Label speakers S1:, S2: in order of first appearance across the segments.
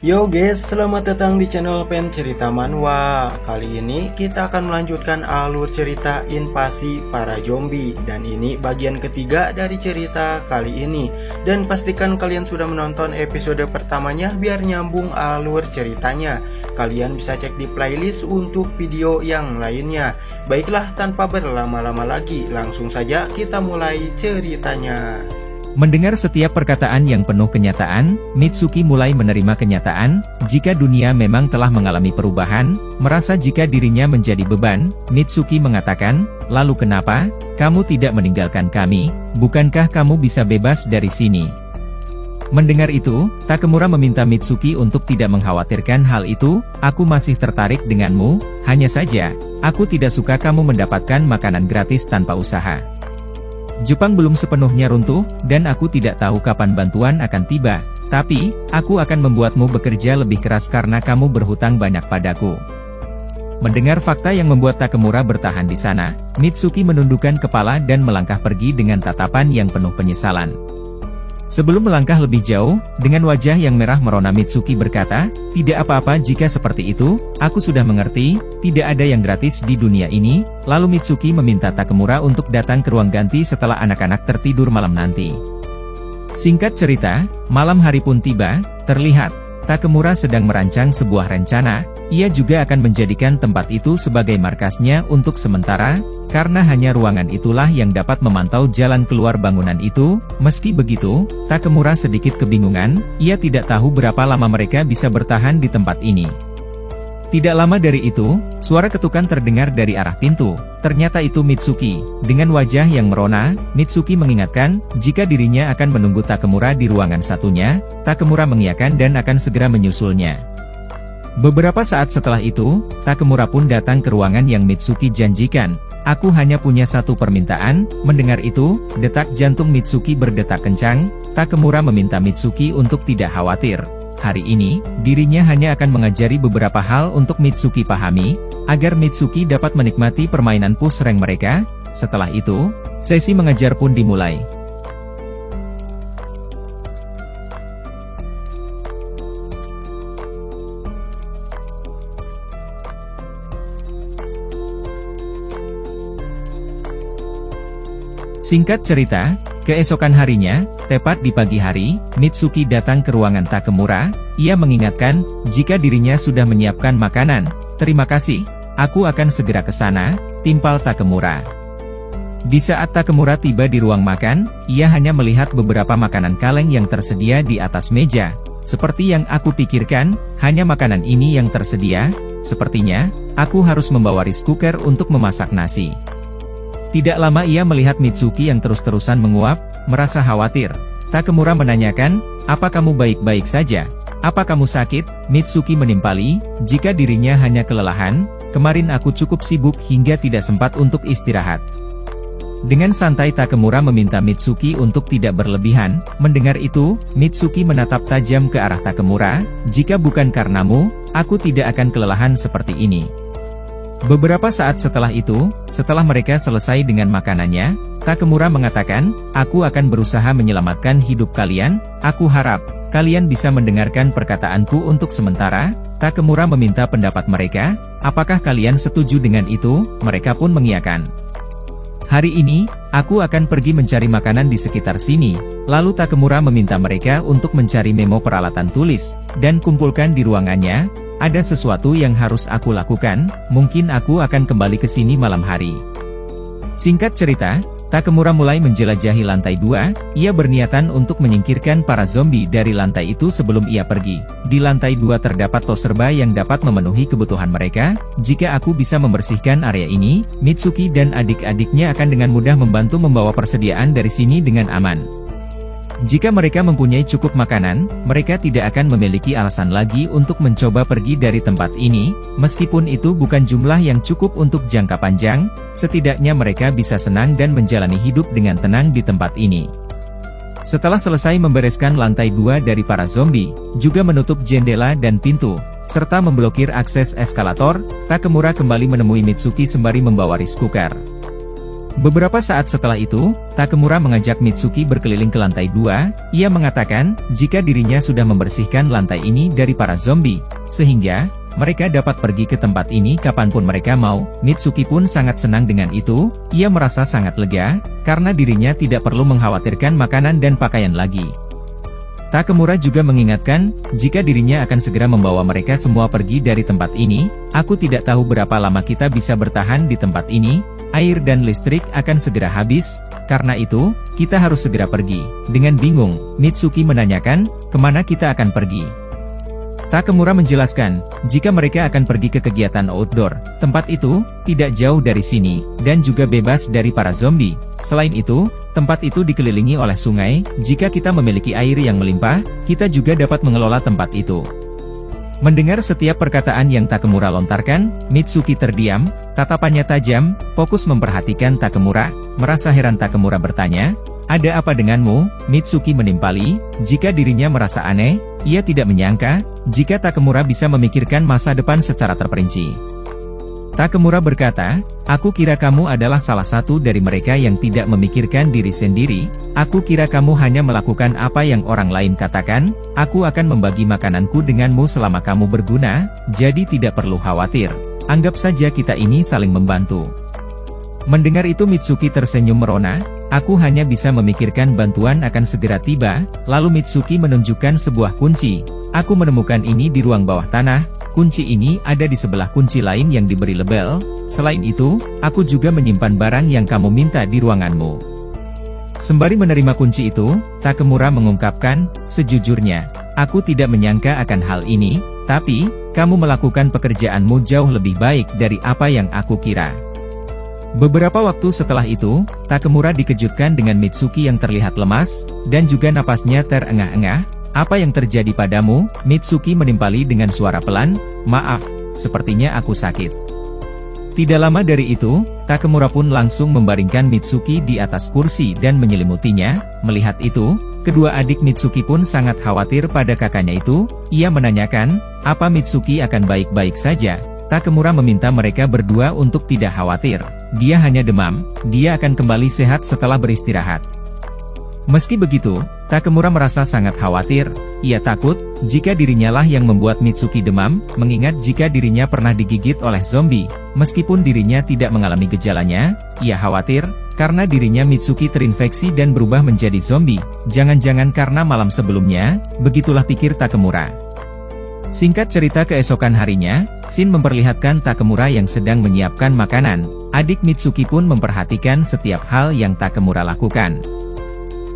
S1: Yo guys, selamat datang di channel Pen Cerita Manhwa. Kali ini kita akan melanjutkan alur cerita invasi para zombie. Dan ini bagian ketiga dari cerita kali ini. Dan pastikan kalian sudah menonton episode pertamanya biar nyambung alur ceritanya. Kalian bisa cek di playlist untuk video yang lainnya. Baiklah, tanpa berlama-lama lagi, langsung saja kita mulai ceritanya.
S2: Mendengar setiap perkataan yang penuh kenyataan, Mitsuki mulai menerima kenyataan, jika dunia memang telah mengalami perubahan, merasa jika dirinya menjadi beban. Mitsuki mengatakan, "Lalu kenapa kamu tidak meninggalkan kami? Bukankah kamu bisa bebas dari sini?" Mendengar itu, Takemura meminta Mitsuki untuk tidak mengkhawatirkan hal itu. "Aku masih tertarik denganmu, hanya saja, aku tidak suka kamu mendapatkan makanan gratis tanpa usaha. Jepang belum sepenuhnya runtuh, dan aku tidak tahu kapan bantuan akan tiba. Tapi, aku akan membuatmu bekerja lebih keras karena kamu berhutang banyak padaku." Mendengar fakta yang membuat Takemura bertahan di sana, Mitsuki menundukkan kepala dan melangkah pergi dengan tatapan yang penuh penyesalan. Sebelum melangkah lebih jauh, dengan wajah yang merah merona Mitsuki berkata, "Tidak apa-apa jika seperti itu, aku sudah mengerti, tidak ada yang gratis di dunia ini." Lalu Mitsuki meminta Takemura untuk datang ke ruang ganti setelah anak-anak tertidur malam nanti. Singkat cerita, malam hari pun tiba, terlihat Takemura sedang merancang sebuah rencana. Ia juga akan menjadikan tempat itu sebagai markasnya untuk sementara, karena hanya ruangan itulah yang dapat memantau jalan keluar bangunan itu. Meski begitu, Takemura sedikit kebingungan, ia tidak tahu berapa lama mereka bisa bertahan di tempat ini. Tidak lama dari itu, suara ketukan terdengar dari arah pintu. Ternyata itu Mitsuki. Dengan wajah yang merona, Mitsuki mengingatkan, jika dirinya akan menunggu Takemura di ruangan satunya. Takemura mengiyakan dan akan segera menyusulnya. Beberapa saat setelah itu, Takemura pun datang ke ruangan yang Mitsuki janjikan. "Aku hanya punya satu permintaan." Mendengar itu, detak jantung Mitsuki berdetak kencang. Takemura meminta Mitsuki untuk tidak khawatir. Hari ini, dirinya hanya akan mengajari beberapa hal untuk Mitsuki pahami, agar Mitsuki dapat menikmati permainan push rank mereka. Setelah itu, sesi mengajar pun dimulai. Singkat cerita, keesokan harinya, tepat di pagi hari, Mitsuki datang ke ruangan Takemura. Ia mengingatkan, jika dirinya sudah menyiapkan makanan. "Terima kasih, aku akan segera ke sana," timpal Takemura. Di saat Takemura tiba di ruang makan, ia hanya melihat beberapa makanan kaleng yang tersedia di atas meja. "Seperti yang aku pikirkan, hanya makanan ini yang tersedia. Sepertinya, aku harus membawa rice cooker untuk memasak nasi." Tidak lama ia melihat Mitsuki yang terus-terusan menguap, merasa khawatir. Takemura menanyakan, "Apa kamu baik-baik saja? Apa kamu sakit?" Mitsuki menimpali, jika dirinya hanya kelelahan. "Kemarin aku cukup sibuk hingga tidak sempat untuk istirahat." Dengan santai Takemura meminta Mitsuki untuk tidak berlebihan. Mendengar itu, Mitsuki menatap tajam ke arah Takemura, "Jika bukan karenamu, aku tidak akan kelelahan seperti ini." Beberapa saat setelah itu, setelah mereka selesai dengan makanannya, Takemura mengatakan, "Aku akan berusaha menyelamatkan hidup kalian. Aku harap kalian bisa mendengarkan perkataanku untuk sementara." Takemura meminta pendapat mereka, "Apakah kalian setuju dengan itu?" Mereka pun mengiyakan. "Hari ini, aku akan pergi mencari makanan di sekitar sini." Lalu Takemura meminta mereka untuk mencari memo peralatan tulis, dan kumpulkan di ruangannya. "Ada sesuatu yang harus aku lakukan, mungkin aku akan kembali ke sini malam hari." Singkat cerita, Takemura mulai menjelajahi lantai 2, ia berniatan untuk menyingkirkan para zombie dari lantai itu sebelum ia pergi. Di lantai 2 terdapat tos serba yang dapat memenuhi kebutuhan mereka. "Jika aku bisa membersihkan area ini, Mitsuki dan adik-adiknya akan dengan mudah membantu membawa persediaan dari sini dengan aman. Jika mereka mempunyai cukup makanan, mereka tidak akan memiliki alasan lagi untuk mencoba pergi dari tempat ini. Meskipun itu bukan jumlah yang cukup untuk jangka panjang, setidaknya mereka bisa senang dan menjalani hidup dengan tenang di tempat ini." Setelah selesai membereskan lantai 2 dari para zombie, juga menutup jendela dan pintu, serta memblokir akses eskalator, Takemura kembali menemui Mitsuki sembari membawa rice cooker. Beberapa saat setelah itu, Takemura mengajak Mitsuki berkeliling ke lantai 2, ia mengatakan, jika dirinya sudah membersihkan lantai ini dari para zombie, sehingga mereka dapat pergi ke tempat ini kapanpun mereka mau. Mitsuki pun sangat senang dengan itu, ia merasa sangat lega, karena dirinya tidak perlu mengkhawatirkan makanan dan pakaian lagi. Takemura juga mengingatkan, jika dirinya akan segera membawa mereka semua pergi dari tempat ini. Aku tidak tahu berapa lama kita bisa bertahan di tempat ini, air dan listrik akan segera habis, karena itu, kita harus segera pergi. Dengan bingung, Mitsuki menanyakan, kemana kita akan pergi? Takemura menjelaskan, jika mereka akan pergi ke kegiatan outdoor, tempat itu tidak jauh dari sini, dan juga bebas dari para zombie. Selain itu, tempat itu dikelilingi oleh sungai, jika kita memiliki air yang melimpah, kita juga dapat mengelola tempat itu. Mendengar setiap perkataan yang Takemura lontarkan, Mitsuki terdiam, tatapannya tajam, fokus memperhatikan Takemura. Merasa heran, Takemura bertanya, ada apa denganmu? Mitsuki menimpali, jika dirinya merasa aneh, ia tidak menyangka, jika Takemura bisa memikirkan masa depan secara terperinci. Takemura berkata, aku kira kamu adalah salah satu dari mereka yang tidak memikirkan diri sendiri, aku kira kamu hanya melakukan apa yang orang lain katakan, aku akan membagi makananku denganmu selama kamu berguna, jadi tidak perlu khawatir. Anggap saja kita ini saling membantu. Mendengar itu Mitsuki tersenyum merona, aku hanya bisa memikirkan bantuan akan segera tiba. Lalu Mitsuki menunjukkan sebuah kunci, aku menemukan ini di ruang bawah tanah, kunci ini ada di sebelah kunci lain yang diberi label. Selain itu, aku juga menyimpan barang yang kamu minta di ruanganmu. Sembari menerima kunci itu, Takemura mengungkapkan, sejujurnya, aku tidak menyangka akan hal ini, tapi, kamu melakukan pekerjaanmu jauh lebih baik dari apa yang aku kira. Beberapa waktu setelah itu, Takemura dikejutkan dengan Mitsuki yang terlihat lemas, dan juga napasnya terengah-engah. Apa yang terjadi padamu? Mitsuki menimpali dengan suara pelan, maaf, sepertinya aku sakit. Tidak lama dari itu, Takemura pun langsung membaringkan Mitsuki di atas kursi dan menyelimutinya. Melihat itu, kedua adik Mitsuki pun sangat khawatir pada kakaknya itu. Ia menanyakan, apa Mitsuki akan baik-baik saja? Takemura meminta mereka berdua untuk tidak khawatir. Dia hanya demam, dia akan kembali sehat setelah beristirahat. Meski begitu, Takemura merasa sangat khawatir. Ia takut, jika dirinya lah yang membuat Mitsuki demam, mengingat jika dirinya pernah digigit oleh zombie. Meskipun dirinya tidak mengalami gejalanya, ia khawatir, karena dirinya Mitsuki terinfeksi dan berubah menjadi zombie. Jangan-jangan karena malam sebelumnya, begitulah pikir Takemura. Singkat cerita, keesokan harinya, Shin memperlihatkan Takemura yang sedang menyiapkan makanan. Adik Mitsuki pun memperhatikan setiap hal yang Takemura lakukan.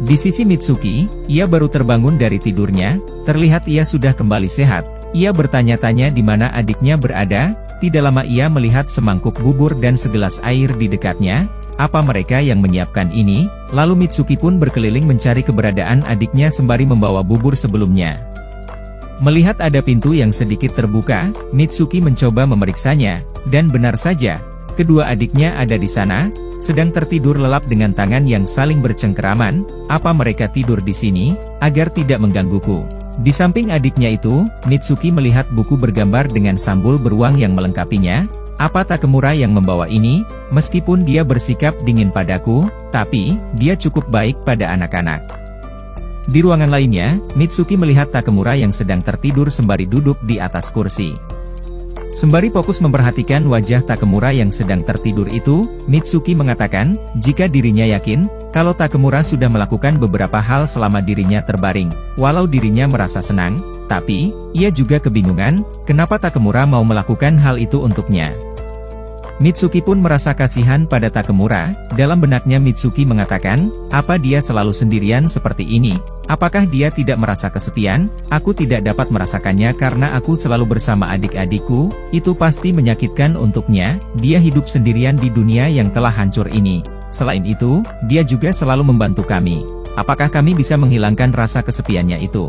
S2: Di sisi Mitsuki, ia baru terbangun dari tidurnya, terlihat ia sudah kembali sehat. Ia bertanya-tanya di mana adiknya berada. Tidak lama ia melihat semangkuk bubur dan segelas air di dekatnya. Apa mereka yang menyiapkan ini? Lalu Mitsuki pun berkeliling mencari keberadaan adiknya sembari membawa bubur sebelumnya. Melihat ada pintu yang sedikit terbuka, Mitsuki mencoba memeriksanya, dan benar saja, kedua adiknya ada di sana, sedang tertidur lelap dengan tangan yang saling bercengkeraman. Apa mereka tidur di sini, agar tidak menggangguku? Di samping adiknya itu, Mitsuki melihat buku bergambar dengan sambul beruang yang melengkapinya. Apa Takemura yang membawa ini? Meskipun dia bersikap dingin padaku, tapi, dia cukup baik pada anak-anak. Di ruangan lainnya, Mitsuki melihat Takemura yang sedang tertidur sembari duduk di atas kursi. Sembari fokus memperhatikan wajah Takemura yang sedang tertidur itu, Mitsuki mengatakan, jika dirinya yakin, kalau Takemura sudah melakukan beberapa hal selama dirinya terbaring. Walau dirinya merasa senang, tapi, ia juga kebingungan, kenapa Takemura mau melakukan hal itu untuknya. Mitsuki pun merasa kasihan pada Takemura. Dalam benaknya Mitsuki mengatakan, apa dia selalu sendirian seperti ini? Apakah dia tidak merasa kesepian? Aku tidak dapat merasakannya karena aku selalu bersama adik-adikku, itu pasti menyakitkan untuknya, dia hidup sendirian di dunia yang telah hancur ini. Selain itu, dia juga selalu membantu kami. Apakah kami bisa menghilangkan rasa kesepiannya itu?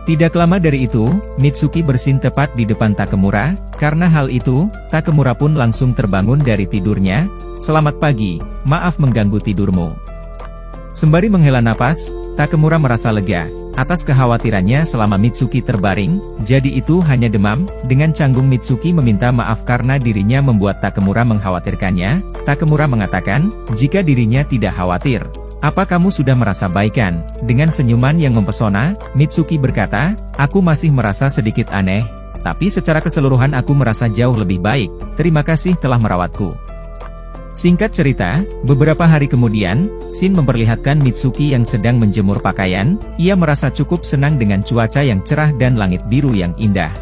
S2: Tidak lama dari itu, Mitsuki bersin tepat di depan Takemura. Karena hal itu, Takemura pun langsung terbangun dari tidurnya. Selamat pagi, maaf mengganggu tidurmu. Sembari menghela napas, Takemura merasa lega. atas kekhawatirannya selama Mitsuki terbaring, jadi itu hanya demam. Dengan canggung Mitsuki meminta maaf karena dirinya membuat Takemura mengkhawatirkannya. Takemura mengatakan, jika dirinya tidak khawatir. Apa kamu sudah merasa baikan? Dengan senyuman yang mempesona, Mitsuki berkata, aku masih merasa sedikit aneh, tapi secara keseluruhan aku merasa jauh lebih baik. Terima kasih telah merawatku. Singkat cerita, beberapa hari kemudian, Shin memperlihatkan Mitsuki yang sedang menjemur pakaian. Ia merasa cukup senang dengan cuaca yang cerah dan langit biru yang indah.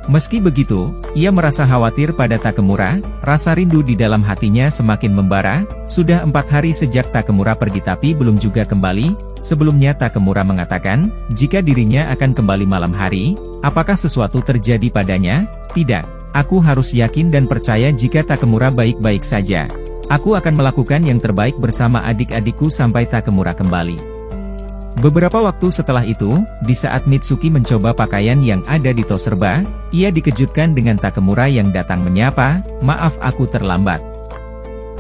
S2: Meski begitu, ia merasa khawatir pada Takemura. Rasa rindu di dalam hatinya semakin membara. Sudah 4 hari sejak Takemura pergi tapi belum juga kembali. Sebelumnya Takemura mengatakan, jika dirinya akan kembali malam hari. Apakah sesuatu terjadi padanya? Tidak. Aku harus yakin dan percaya jika Takemura baik-baik saja. Aku akan melakukan yang terbaik bersama adik-adikku sampai Takemura kembali. Beberapa waktu setelah itu, di saat Mitsuki mencoba pakaian yang ada di tos serba, ia dikejutkan dengan Takemura yang datang menyapa, maaf aku terlambat.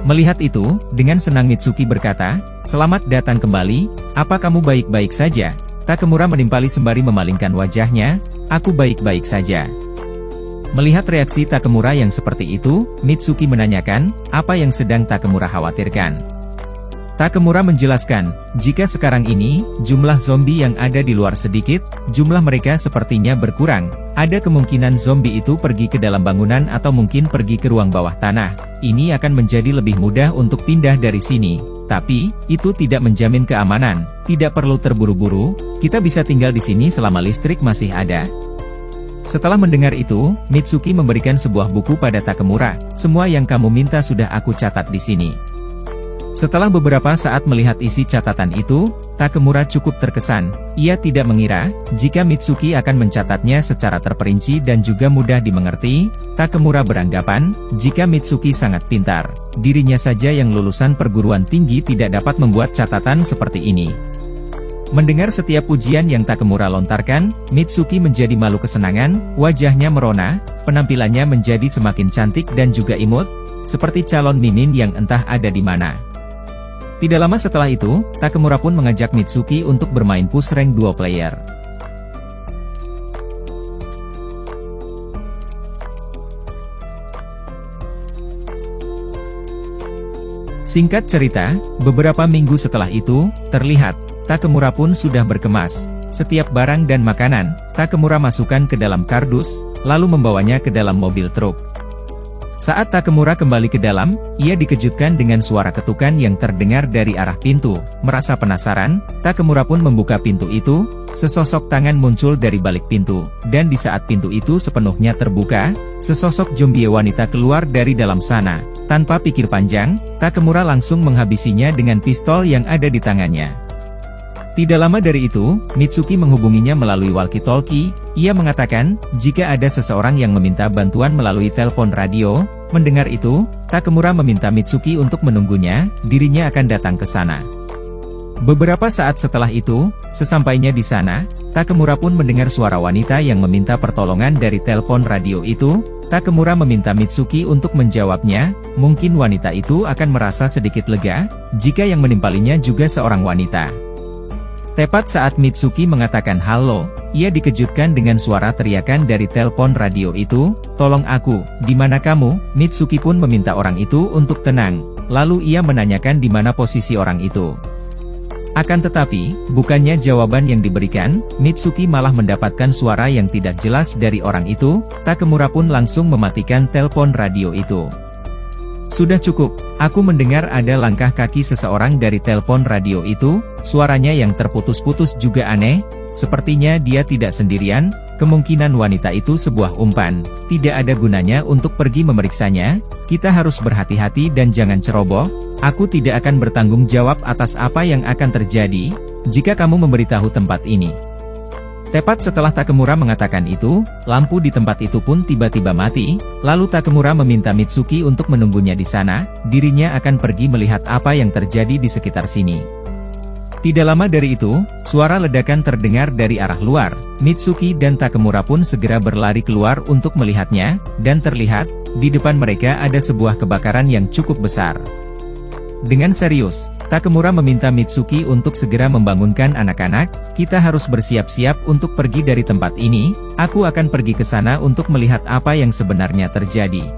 S2: Melihat itu, dengan senang Mitsuki berkata, selamat datang kembali, apa kamu baik-baik saja? Takemura menimpali sembari memalingkan wajahnya, aku baik-baik saja. Melihat reaksi Takemura yang seperti itu, Mitsuki menanyakan, apa yang sedang Takemura khawatirkan. Takemura menjelaskan, jika sekarang ini, jumlah zombie yang ada di luar sedikit, jumlah mereka sepertinya berkurang. Ada kemungkinan zombie itu pergi ke dalam bangunan atau mungkin pergi ke ruang bawah tanah. Ini akan menjadi lebih mudah untuk pindah dari sini. Tapi, itu tidak menjamin keamanan. Tidak perlu terburu-buru, kita bisa tinggal di sini selama listrik masih ada. Setelah mendengar itu, Mitsuki memberikan sebuah buku pada Takemura. Semua yang kamu minta sudah aku catat di sini. Setelah beberapa saat melihat isi catatan itu, Takemura cukup terkesan. Ia tidak mengira, jika Mitsuki akan mencatatnya secara terperinci dan juga mudah dimengerti. Takemura beranggapan, jika Mitsuki sangat pintar, dirinya saja yang lulusan perguruan tinggi tidak dapat membuat catatan seperti ini. Mendengar setiap pujian yang Takemura lontarkan, Mitsuki menjadi malu kesenangan, wajahnya merona, penampilannya menjadi semakin cantik dan juga imut, seperti calon mimin yang entah ada di mana. Tidak lama setelah itu, Takemura pun mengajak Mitsuki untuk bermain push rank 2 player. Singkat cerita, beberapa minggu setelah itu, terlihat, Takemura pun sudah berkemas. Setiap barang dan makanan, Takemura masukkan ke dalam kardus, lalu membawanya ke dalam mobil truk. Saat Takemura kembali ke dalam, ia dikejutkan dengan suara ketukan yang terdengar dari arah pintu. Merasa penasaran, Takemura pun membuka pintu itu. Sesosok tangan muncul dari balik pintu, dan di saat pintu itu sepenuhnya terbuka, sesosok zombie wanita keluar dari dalam sana. Tanpa pikir panjang, Takemura langsung menghabisinya dengan pistol yang ada di tangannya. Tidak lama dari itu, Mitsuki menghubunginya melalui walkie-talkie. Ia mengatakan, jika ada seseorang yang meminta bantuan melalui telepon radio. Mendengar itu, Takemura meminta Mitsuki untuk menunggunya, dirinya akan datang ke sana. Beberapa saat setelah itu, sesampainya di sana, Takemura pun mendengar suara wanita yang meminta pertolongan dari telepon radio itu. Takemura meminta Mitsuki untuk menjawabnya. Mungkin wanita itu akan merasa sedikit lega, jika yang menimpalinya juga seorang wanita. Tepat saat Mitsuki mengatakan halo, ia dikejutkan dengan suara teriakan dari telepon radio itu, tolong aku, di mana kamu? Mitsuki pun meminta orang itu untuk tenang, lalu ia menanyakan di mana posisi orang itu. Akan tetapi, bukannya jawaban yang diberikan, Mitsuki malah mendapatkan suara yang tidak jelas dari orang itu. Takemura pun langsung mematikan telepon radio itu. Sudah cukup, aku mendengar ada langkah kaki seseorang dari telepon radio itu. Suaranya yang terputus-putus juga aneh, sepertinya dia tidak sendirian. Kemungkinan wanita itu sebuah umpan, tidak ada gunanya untuk pergi memeriksanya. Kita harus berhati-hati dan jangan ceroboh. Aku tidak akan bertanggung jawab atas apa yang akan terjadi, jika kamu memberitahu tempat ini. Tepat setelah Takemura mengatakan itu, lampu di tempat itu pun tiba-tiba mati. Lalu Takemura meminta Mitsuki untuk menunggunya di sana. Dirinya akan pergi melihat apa yang terjadi di sekitar sini. Tidak lama dari itu, suara ledakan terdengar dari arah luar. Mitsuki dan Takemura pun segera berlari keluar untuk melihatnya, dan terlihat, di depan mereka ada sebuah kebakaran yang cukup besar. Dengan serius, Takemura meminta Mitsuki untuk segera membangunkan anak-anak. Kita harus bersiap-siap untuk pergi dari tempat ini. Aku akan pergi ke sana untuk melihat apa yang sebenarnya terjadi.